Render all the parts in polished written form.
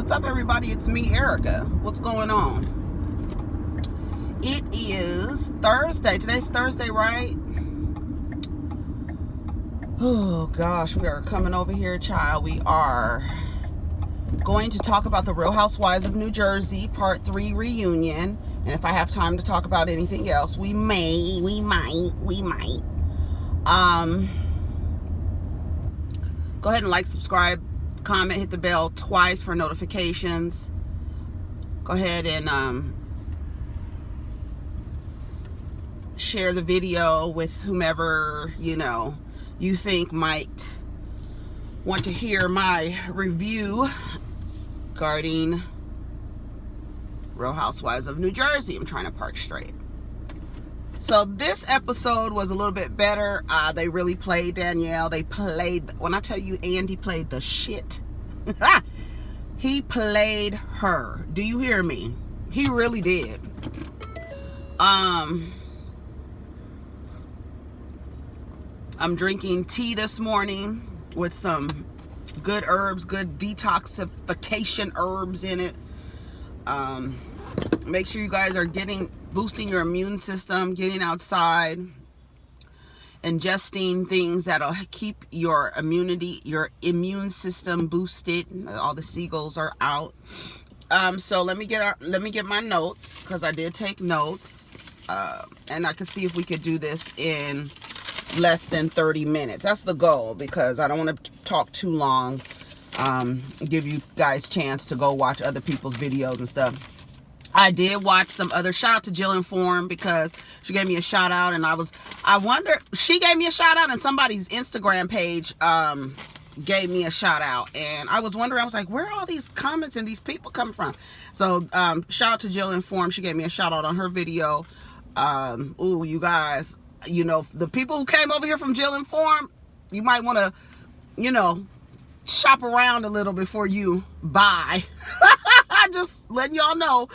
What's up, everybody? It's me, Erica. What's going on? It is Thursday. Today's Thursday, right? Oh, gosh. We are coming over here, child. We are going to talk about the Real Housewives of New Jersey, Part 3 reunion. And if I have time to talk about anything else, we might. Go ahead and like, subscribe, comment, hit the bell twice for notifications. Go ahead and share the video with whomever you think might want to hear my review regarding Real Housewives of New Jersey. I'm trying to park straight. So this episode was a little bit better. They really played Danielle. When I tell you Andy played the shit, he played her. Do you hear me? He really did. I'm drinking tea this morning with some good herbs, good detoxification herbs in it. Make sure you guys are boosting your immune system, getting outside, ingesting things that'll keep your immune system boosted. All the seagulls are out. So let me get my notes, because I did take notes, and I could see if we could do this in less than 30 minutes. That's the goal, because I don't want to talk too long. Give you guys a chance to go watch other people's videos and stuff. I did watch some other, shout out to Jill Inform, because she gave me a shout out, and she gave me a shout out, and somebody's Instagram page gave me a shout out, and I was wondering, I was like, where are all these comments and these people coming from? So shout out to Jill Inform. She gave me a shout out on her video. You guys, the people who came over here from Jill Inform, you might want to shop around a little before you buy. Just letting y'all know.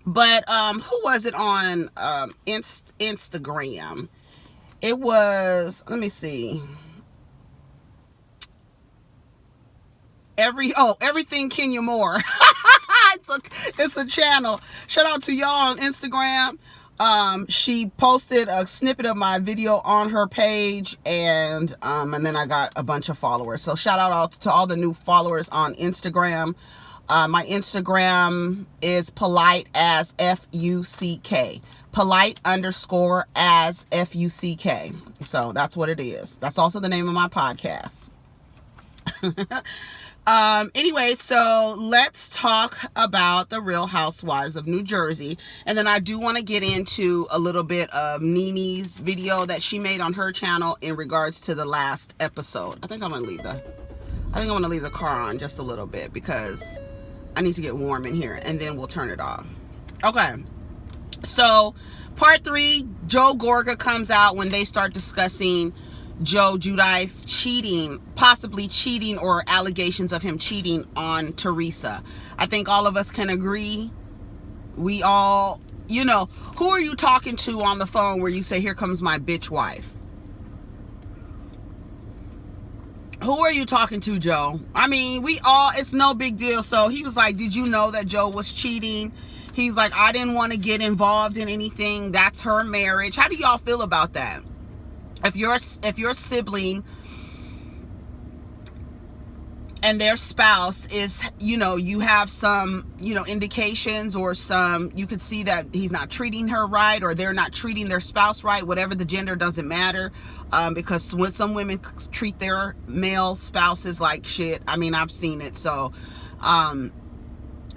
But who was it on Instagram? It was, let me see, Everything Kenya Moore. It's a channel. Shout out to y'all on Instagram. She posted a snippet of my video on her page, and then I got a bunch of followers. So shout out to all the new followers on Instagram. My Instagram is politeasfckpod. Polite_as_FUCK. So that's what it is. That's also the name of my podcast. Anyway, so let's talk about the Real Housewives of New Jersey. And then I do want to get into a little bit of Nene's video that she made on her channel in regards to the last episode. I think I'm going to leave the car on just a little bit, because I need to get warm in here, and then we'll turn it off. Okay. So part 3, Joe Gorga comes out when they start discussing Joe Giudice possibly cheating, or allegations of him cheating on Teresa. I think all of us can agree. We all, who are you talking to on the phone where you say, here comes my bitch wife? Who are you talking to, Joe? I mean, it's no big deal. So he was like, did you know that Joe was cheating? He's like, I didn't want to get involved in anything. That's her marriage. How do y'all feel about that? If your sibling and their spouse is, you have some, indications, or you could see that he's not treating her right, or they're not treating their spouse right, whatever the gender, doesn't matter. Because when some women treat their male spouses like shit, I mean, I've seen it. So,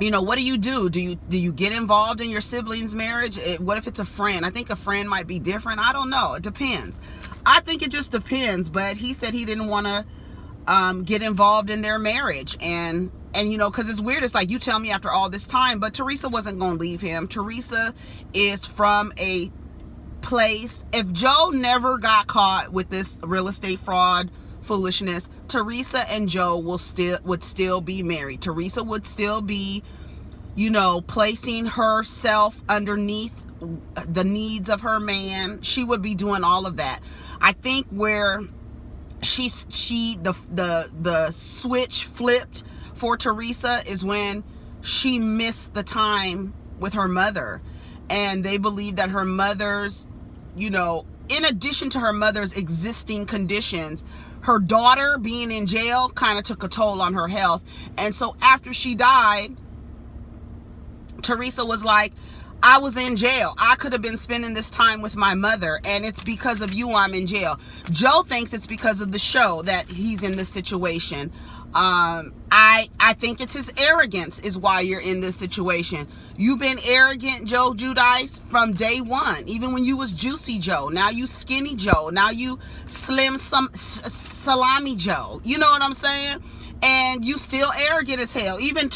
what do? Do you get involved in your sibling's marriage? What if it's a friend? I think a friend might be different. I don't know. It depends. I think it just depends. But he said he didn't want to get involved in their marriage. And because it's weird. It's like, you tell me after all this time. But Teresa wasn't going to leave him. Teresa is from a place. If Joe never got caught with this real estate fraud foolishness, Teresa and Joe would still be married. Teresa would still be, placing herself underneath the needs of her man. She would be doing all of that. I think where the switch flipped for Teresa is when she missed the time with her mother. And they believe that her mother's, you know, in addition to her mother's existing conditions, her daughter being in jail kind of took a toll on her health. And so after she died, Teresa was like, I was in jail. I could have been spending this time with my mother, and it's because of you I'm in jail. Joe thinks it's because of the show that he's in this situation. I think it's his arrogance is why you're in this situation. You've been arrogant, Joe Giudice, from day one. Even when you was Juicy Joe. Now you Skinny Joe. Now you Slim Salami Joe. You know what I'm saying? And you still arrogant as hell. Even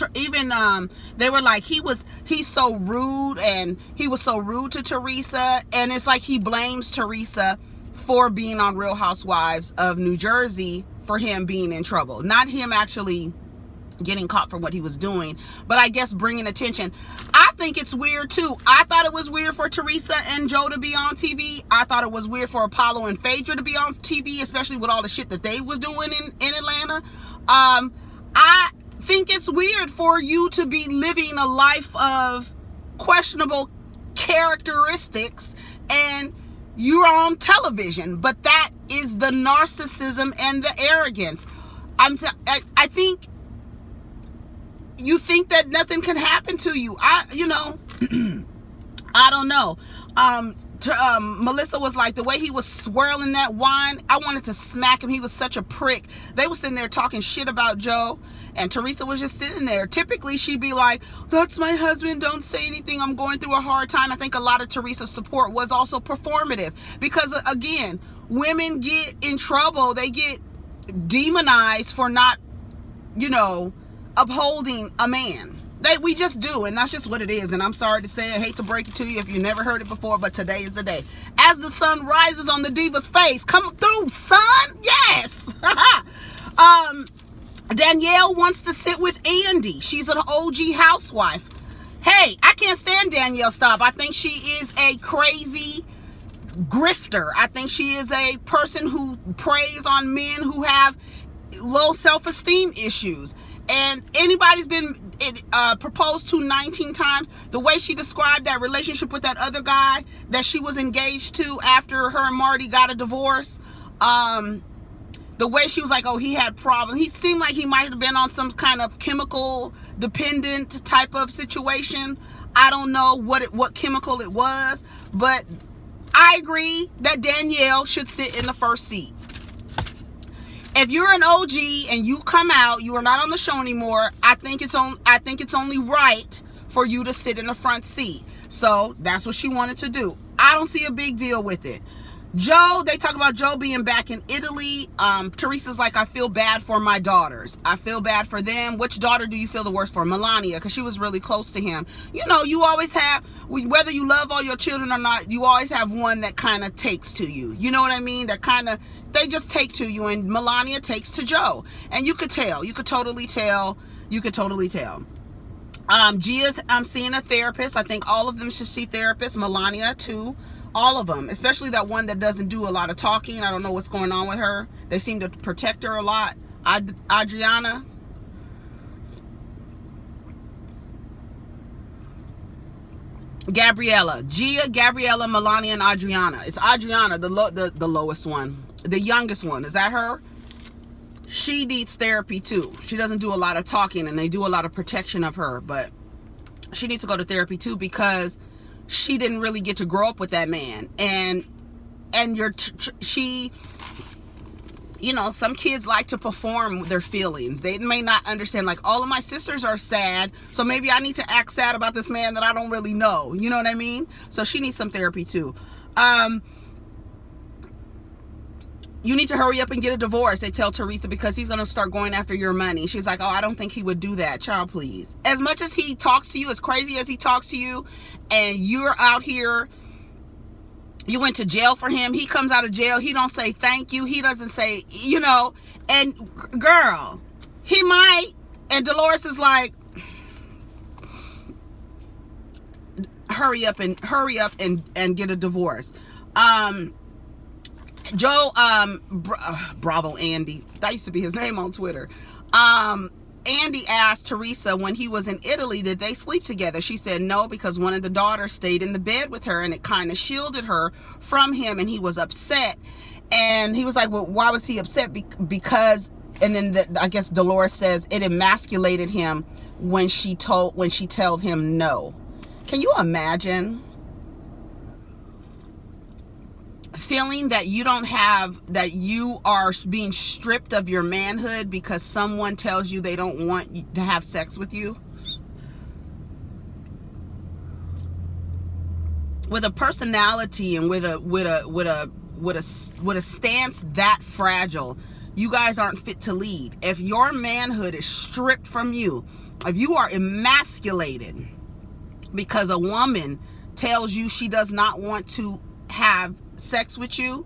they were like, he's so rude, and he was so rude to Teresa, and it's like he blames Teresa for being on Real Housewives of New Jersey for him being in trouble. Not him actually getting caught for what he was doing, but I guess bringing attention. I think it's weird too. I thought it was weird for Teresa and Joe to be on TV. I thought it was weird for Apollo and Phaedra to be on TV, especially with all the shit that they was doing in Atlanta. I think it's weird for you to be living a life of questionable characteristics and you're on television, but that is the narcissism and the arrogance. I think you think that nothing can happen to you. I don't know. Melissa was like, the way he was swirling that wine, I wanted to smack him. He was such a prick. They were sitting there talking shit about Joe, and Teresa was just sitting there. Typically, she'd be like, that's my husband, don't say anything, I'm going through a hard time. I think a lot of Teresa's support was also performative, because again, women get in trouble. They get demonized for not, upholding a man. We just do, and that's just what it is. And I'm sorry to say, I hate to break it to you if you never heard it before, but today is the day. As the sun rises on the diva's face, come through, son. Yes. Danielle wants to sit with Andy. She's an OG housewife. Hey, I can't stand Danielle Staub. I think she is a crazy grifter. I think she is a person who preys on men who have low self-esteem issues. And anybody's been proposed to 19 times. The way she described that relationship with that other guy that she was engaged to after her and Marty got a divorce, the way she was like, oh, he had problems. He seemed like he might have been on some kind of chemical dependent type of situation. I don't know what chemical it was, but I agree that Danielle should sit in the first seat. If you're an OG and you come out, you are not on the show anymore, I think it's only right for you to sit in the front seat. So that's what she wanted to do. I don't see a big deal with it. Joe, they talk about Joe being back in Italy. Teresa's like, I feel bad for my daughters. I feel bad for them. Which daughter do you feel the worst for? Melania, because she was really close to him. You always have, whether you love all your children or not, you always have one that kind of takes to you. You know what I mean? That kind of, they just take to you, and Melania takes to Joe. And you could tell. You could totally tell. Gia's seeing a therapist. I think all of them should see therapists. Melania too. All of them, especially that one that doesn't do a lot of talking. I don't know what's going on with her. They seem to protect her a lot. Adriana. Gabriella. Gia, Gabriella, Melania, and Adriana. It's Adriana, the lowest one. The youngest one. Is that her? She needs therapy too. She doesn't do a lot of talking, and they do a lot of protection of her, but she needs to go to therapy too, because she didn't really get to grow up with that man. And some kids like to perform their feelings. They may not understand, like, all of my sisters are sad, so maybe I need to act sad about this man that I don't really know. You know what I mean? So she needs some therapy too. You need to hurry up and get a divorce, they tell Teresa, because he's going to start going after your money. She's like, oh, I don't think he would do that. Child, please. As much as he talks to you, as crazy as he talks to you, and you're out here, you went to jail for him. He comes out of jail. He don't say thank you. He doesn't say, and girl, he might. And Dolores is like, hurry up and get a divorce. Joe, Bravo Andy, that used to be his name on Twitter. Andy asked Teresa when he was in Italy, did they sleep together? She said no, because one of the daughters stayed in the bed with her, and it kind of shielded her from him, and he was upset. And he was like, well, why was he upset? Because, and then I guess Dolores says it emasculated him when she told him no. Can you imagine feeling that you don't have, that you are being stripped of your manhood because someone tells you they don't want to have sex with you? With a personality and with a stance that fragile, you guys aren't fit to lead. If your manhood is stripped from you, if you are emasculated because a woman tells you she does not want to have sex with you,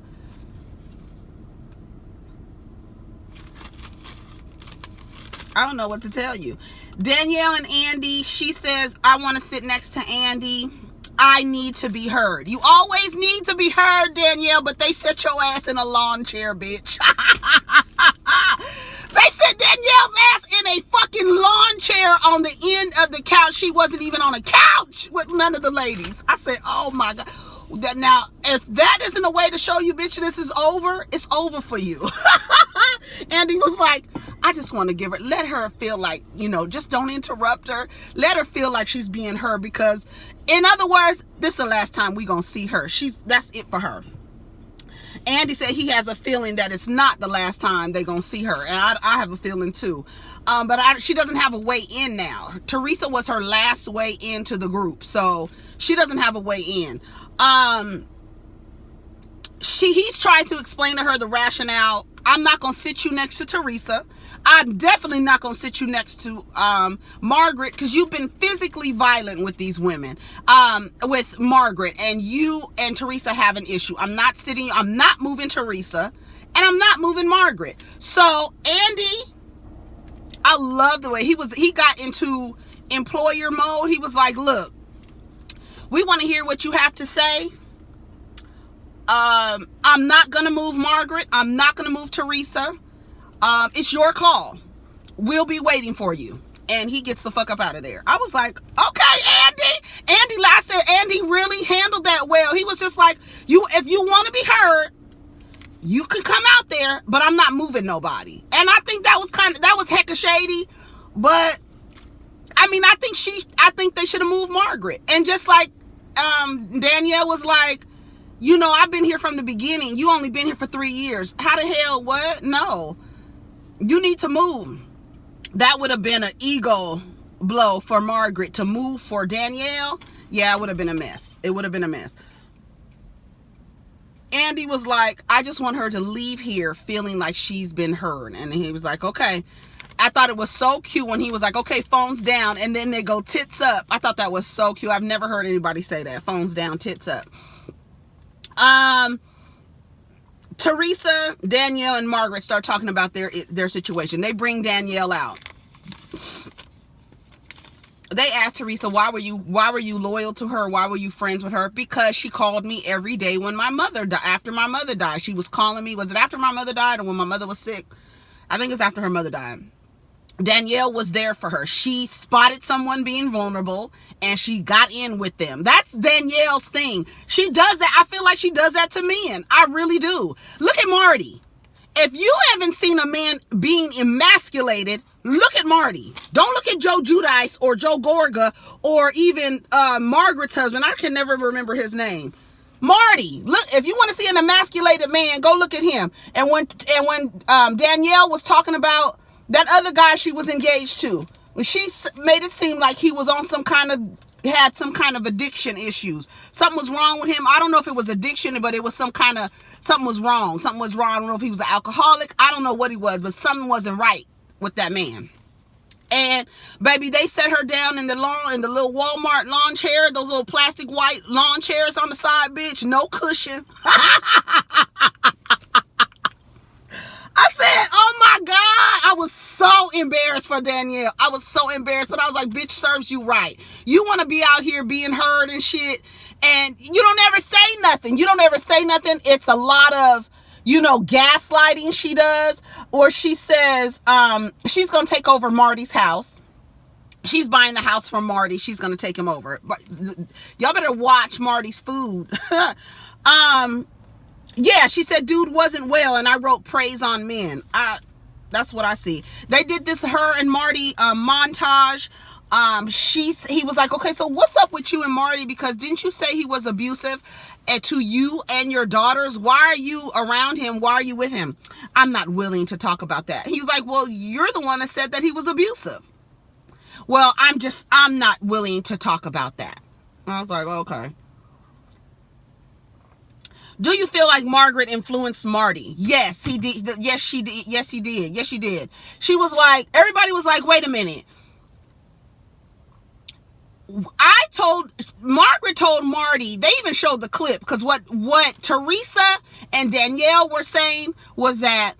I don't know what to tell you. Danielle and Andy, she says, I want to sit next to Andy. I need to be heard. You always need to be heard, Danielle, but they set your ass in a lawn chair, bitch. They set Danielle's ass in a fucking lawn chair on the end of the couch. She wasn't even on a couch with none of the ladies. I said, oh my God. Now, if that isn't a way to show you, bitch, this is over, it's over for you. Andy was like, I just want to give her, let her feel like, just don't interrupt her. Let her feel like she's being heard, because, in other words, this is the last time we gonna see her. That's it for her. Andy said he has a feeling that it's not the last time they gonna see her, and I have a feeling too. But she doesn't have a way in now. Teresa was her last way into the group, so she doesn't have a way in. He's trying to explain to her the rationale. I'm not gonna sit you next to Teresa. I'm definitely not gonna sit you next to Margaret, because you've been physically violent with these women, with Margaret, and you and Teresa have an issue. I'm not moving Teresa, and I'm not moving Margaret. So Andy, I love the way he got into employer mode. He was like, look, we want to hear what you have to say. I'm not gonna move Margaret. I'm not gonna move Teresa. It's your call. We'll be waiting for you. And he gets the fuck up out of there. I was like, okay, Andy, I said, Andy really handled that well. He was just like, if you want to be heard, you can come out there, but I'm not moving nobody. And I think that was hecka shady. But I mean, I think they should have moved Margaret. And just like Danielle was like, I've been here from the beginning. You only been here for 3 years. How the hell, what? No. You need to move. That would have been an ego blow for Margaret to move for Danielle. Yeah, it would have been a mess. It would have been a mess. Andy was like, I just want her to leave here feeling like she's been heard. And he was like, okay. I thought it was so cute when he was like, okay, phones down, and then they go tits up. I thought that was so cute. I've never heard anybody say that. Phones down, tits up. Teresa, Danielle, and Margaret start talking about their situation. They bring Danielle out. They asked Teresa, why were you loyal to her? Why were you friends with her? Because she called me every day when after my mother died. She was calling me. Was it after my mother died or when my mother was sick? I think it's after her mother died. Danielle was there for her. She spotted someone being vulnerable and she got in with them. That's Danielle's thing. She does that. I feel like she does that to men. I really do. Look at Marty. If you haven't seen a man being emasculated, look at Marty. Don't look at Joe Giudice or Joe Gorga or even Margaret's husband. I can never remember his name. Marty. Look, if you want to see an emasculated man, go look at him. And when Danielle was talking about that other guy she was engaged to, when she made it seem like he was on had some kind of addiction issues. Something was wrong with him. I don't know if it was addiction, but it was something was wrong. Something was wrong. I don't know if he was an alcoholic. I don't know what he was, but something wasn't right with that man. And baby, they set her down in the little Walmart lawn chair, those little plastic white lawn chairs on the side, bitch, no cushion. I said, oh my God, I was so embarrassed for Danielle. I was so embarrassed, but I was like, bitch, serves you right. You want to be out here being heard and shit, and you don't ever say nothing. It's a lot of, gaslighting she does, or she says she's going to take over Marty's house. She's buying the house from Marty. She's going to take him over. But y'all better watch Marty's food. Yeah, she said dude wasn't well, and I wrote praise on men. That's what I see. They did this her and Marty montage. He was like, okay, so what's up with you and Marty? Because didn't you say he was abusive to you and your daughters? Why are you around him? Why are you with him? I'm not willing to talk about that. He was like, well, you're the one that said that he was abusive. Well, I'm not willing to talk about that. I was like, okay. Do you feel like Margaret influenced Marty? Yes, he did. Yes, she did. Yes, he did. Yes, she did. She was like, everybody was like, wait a minute. Margaret told Marty, they even showed the clip, because what Teresa and Danielle were saying was that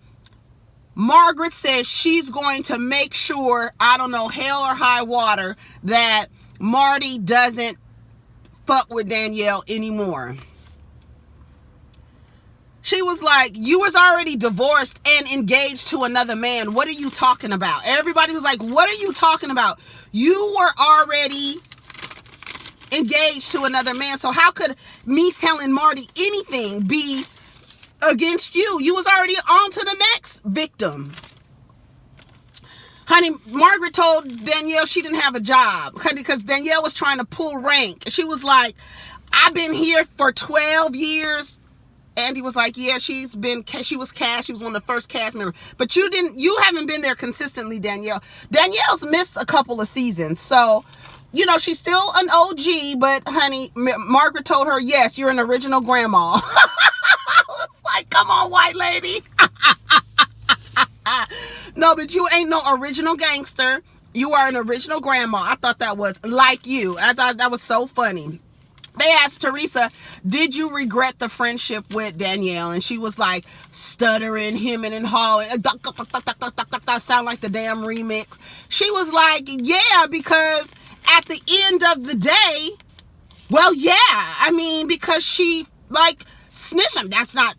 Margaret says she's going to make sure, I don't know, hell or high water, that Marty doesn't fuck with Danielle anymore. She was like, you was already divorced and engaged to another man. What are you talking about? Everybody was like, what are you talking about? You were already engaged to another man. So how could me telling Marty anything be against you? You was already on to the next victim. Honey, Margaret told Danielle she didn't have a job because Danielle was trying to pull rank. She was like, I've been here for 12 years. Andy was like, yeah, she was cast. She was one of the first cast members. But you haven't been there consistently, Danielle. Danielle's missed a couple of seasons. So, she's still an OG, but honey, Margaret told her, yes, you're an original grandma. It's like, come on, white lady. No, but you ain't no original gangster. You are an original grandma. I thought that was like you. I thought that was so funny. They asked Teresa, did you regret the friendship with Danielle? And she was like stuttering, hemming and hawing, sound like the damn remix. She was like, yeah, because at the end of the day, well, yeah, I mean, because she like snitched him. That's not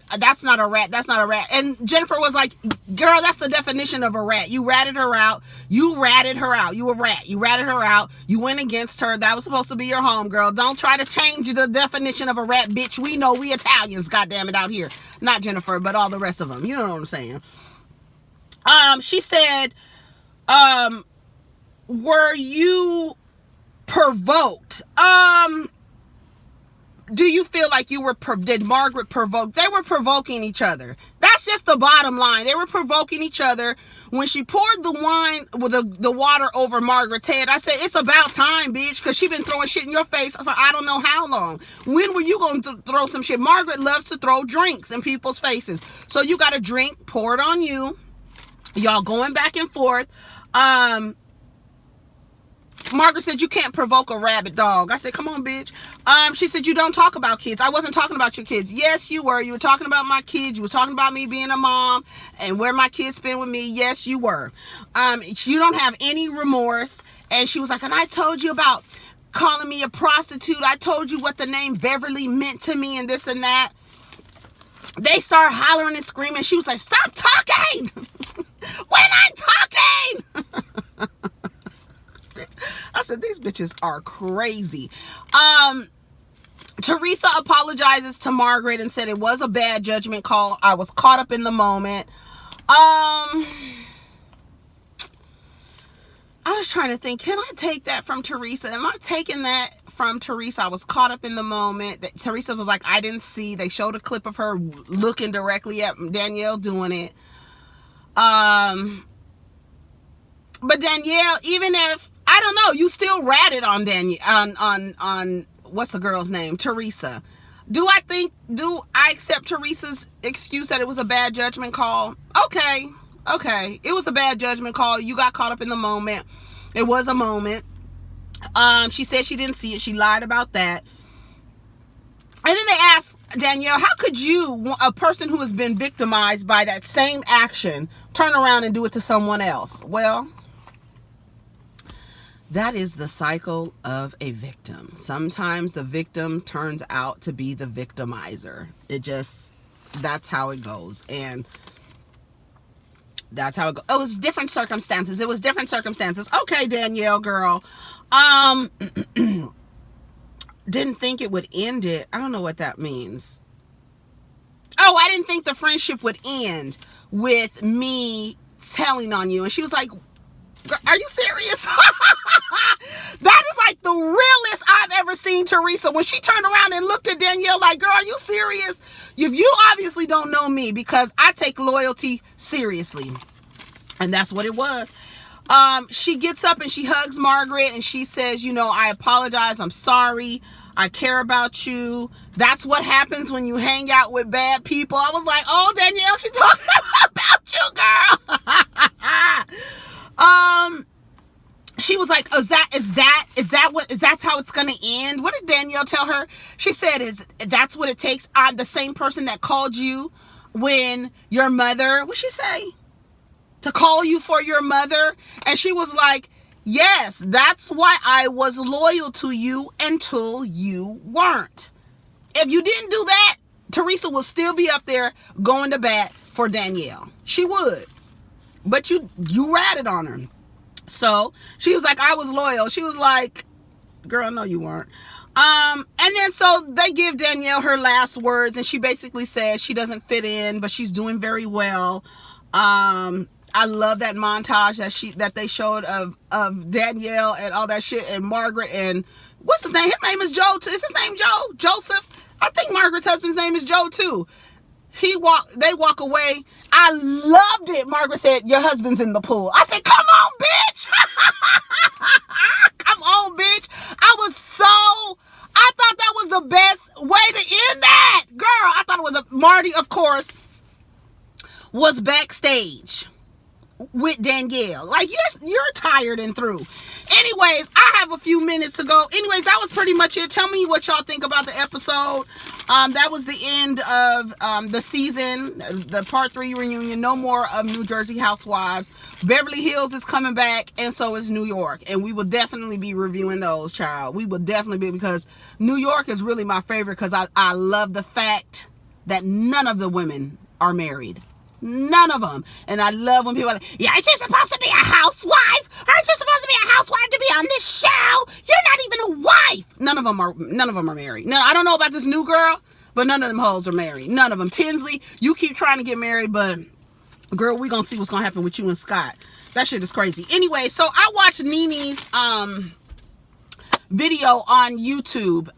a rat. That's not a rat. And Jennifer was like, girl, that's the definition of a rat. You ratted her out. You ratted her out. You a rat. You ratted her out. You went against her. That was supposed to be your home, girl. Don't try to change the definition of a rat, bitch. We know we Italians, goddamn it, out here. Not Jennifer, but all the rest of them. You know what I'm saying? She said, were you provoked? Do you feel like did Margaret provoke? They were provoking each other. That's just the bottom line. They were provoking each other. When she poured the wine with the water over Margaret's head, I said, it's about time, bitch, because she been throwing shit in your face for I don't know how long. When were you going to throw some shit? Margaret loves to throw drinks in people's faces. So you got a drink, pour it on you. Y'all going back and forth. Margaret said, you can't provoke a rabid dog. I said, come on, bitch. She said, you don't talk about kids. I wasn't talking about your kids. Yes, you were. You were talking about my kids. You were talking about me being a mom and where my kids spend with me. Yes, you were. You don't have any remorse. And she was like, and I told you about calling me a prostitute. I told you what the name Beverly meant to me and this and that. They started hollering and screaming. She was like, stop talking. When I'm talking. I said, these bitches are crazy. Teresa apologizes to Margaret and said it was a bad judgment call. I was caught up in the moment. I was trying to think, can I take that from Teresa? Am I taking that from Teresa? I was caught up in the moment. That Teresa was like, I didn't see. They showed a clip of her looking directly at Danielle doing it. But Danielle, even if, I don't know, you still ratted on Danielle, on what's the girl's name? Teresa. Do I accept Teresa's excuse that it was a bad judgment call? Okay. It was a bad judgment call. You got caught up in the moment. It was a moment. She said she didn't see it. She lied about that. And then they asked Danielle, how could you, a person who has been victimized by that same action, turn around and do it to someone else? Well, that is the cycle of a victim. Sometimes the victim turns out to be the victimizer. It just that's how it goes. And that's how it goes. It was different circumstances. Okay, Danielle, girl. Didn't think it would end it. I don't know what that means. Oh, I didn't think the friendship would end with me telling on you. And she was like, are you serious? That is like the realest I've ever seen Teresa. When she turned around and looked at Danielle like, girl, are you serious? You obviously don't know me, because I take loyalty seriously. And that's what it was. She gets up and she hugs Margaret and she says, I apologize. I'm sorry. I care about you. That's what happens when you hang out with bad people. I was like, oh, Danielle, she talking about you, girl. She was like, is that how it's going to end? What did Danielle tell her? She said, that's what it takes. I'm the same person that called you when your mother, what'd she say? To call you for your mother. And she was like, yes, that's why I was loyal to you until you weren't. If you didn't do that, Teresa will still be up there going to bat for Danielle. She would. But you ratted on her. So she was like, I was loyal. She was like, girl, no, you weren't. And then so they give Danielle her last words, and she basically says she doesn't fit in, but she's doing very well. I love that montage that they showed of Danielle and all that shit, and Margaret, and what's his name? His name is Joe too. Is his name Joe? Joseph? I think Margaret's husband's name is Joe too. They walk away. I loved it. Margaret said, your husband's in the pool. I said, come on, bitch. Come on, bitch. I thought that was the best way to end that. Girl, I thought it was Marty, of course, was backstage with Danielle. Like, you're tired and through. Anyways, I have a few minutes to go. Anyways, that was pretty much it. Tell me what y'all think about the episode. That was the end of the season, the part 3 reunion. No more of New Jersey Housewives. Beverly Hills is coming back, and so is New York. And we will definitely be reviewing those, child. We will definitely be, because New York is really my favorite, because I love the fact that none of the women are married. None of them. And I love when people are like, yeah, aren't you supposed to be a housewife? Aren't you supposed to be a housewife to be on this show? You're not even a wife. None of them are married. No, I don't know about this new girl, but none of them hoes are married. None of them. Tinsley, you keep trying to get married, but girl, we gonna see what's gonna happen with you and Scott. That shit is crazy. Anyway, so I watched Nene's video on YouTube.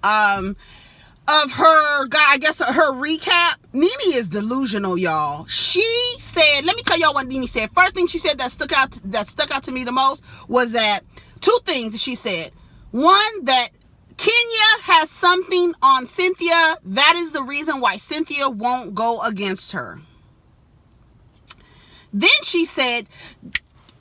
Of her guy, I guess her recap. Nene is delusional, y'all. She said, let me tell y'all what Nene said. First thing she said that stuck out to me the most was that two things that she said. One, that Kenya has something on Cynthia. That is the reason why Cynthia won't go against her. Then she said,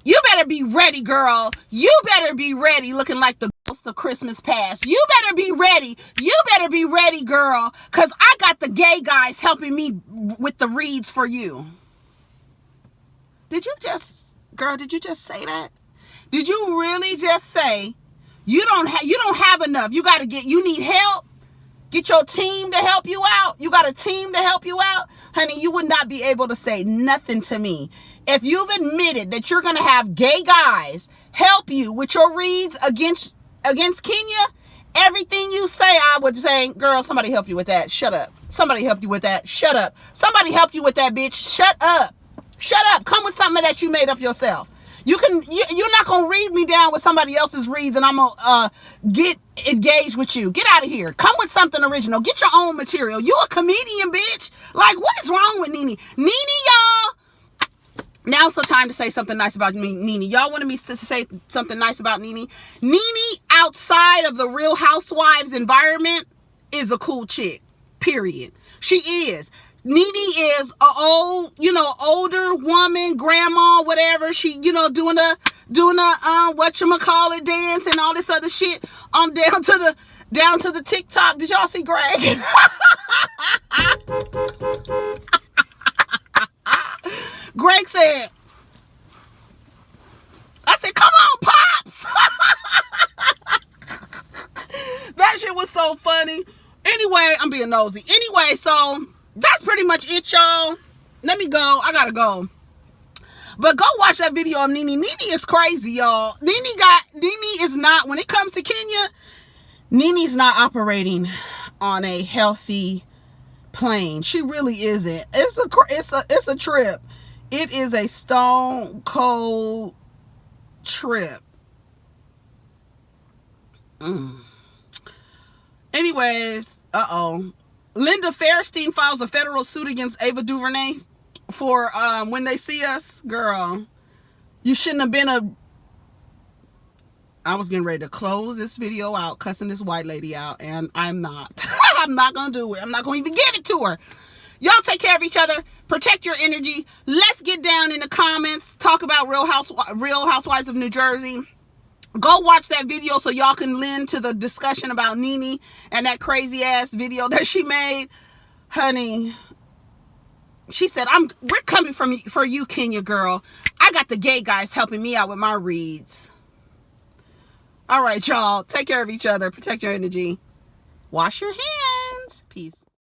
you better be ready, girl. You better be ready, looking like the ghost of Christmas past. You better be ready. You better be ready, girl, because I got the gay guys helping me with the reads for you. Did you just say that? Did you really just say you don't have enough? You need help? Get your team to help you out. You got a team to help you out? Honey, you would not be able to say nothing to me. If you've admitted that you're going to have gay guys help you with your reads against Kenya, everything you say, I would say, girl, somebody help you with that. Shut up. Somebody help you with that. Shut up. Somebody help you with that, bitch. Shut up. Shut up. Come with something that you made up yourself. You're not going to read me down with somebody else's reads and I'm going to get engaged with you. Get out of here. Come with something original. Get your own material. You a comedian, bitch. Like, what is wrong with Nene? Nene, y'all. Now's the time to say something nice about Nene. Y'all wanted me to say something nice about Nene? Nene, outside of the Real Housewives environment, is a cool chick. Period. She is. Nene is older woman, grandma, whatever. She, doing a whatchamacallit dance and all this other shit on down to the TikTok. Did y'all see Greg? Greg said, I said, come on, Pops. That shit was so funny. Anyway, I'm being nosy. Anyway, so That's pretty much it, y'all. Let me go. I gotta go. But go watch that video of Nene. Nene is crazy, y'all. Nene is not, when it comes to Kenya, Nene's not operating on a healthy plane. She really isn't. It's a trip. It is a stone cold trip. Anyways, Linda Fairstein files a federal suit against Ava DuVernay for When They See Us. Girl, you shouldn't have been I was getting ready to close this video out, cussing this white lady out, and I'm not. I'm not going to do it. I'm not going to even give it to her. Y'all take care of each other. Protect your energy. Let's get down in the comments. Talk about Real Housewives of New Jersey. Go watch that video so y'all can lend to the discussion about Nene and that crazy ass video that she made. Honey, she said, we're coming for you, Kenya girl. I got the gay guys helping me out with my reads. All right, y'all. Take care of each other. Protect your energy. Wash your hands.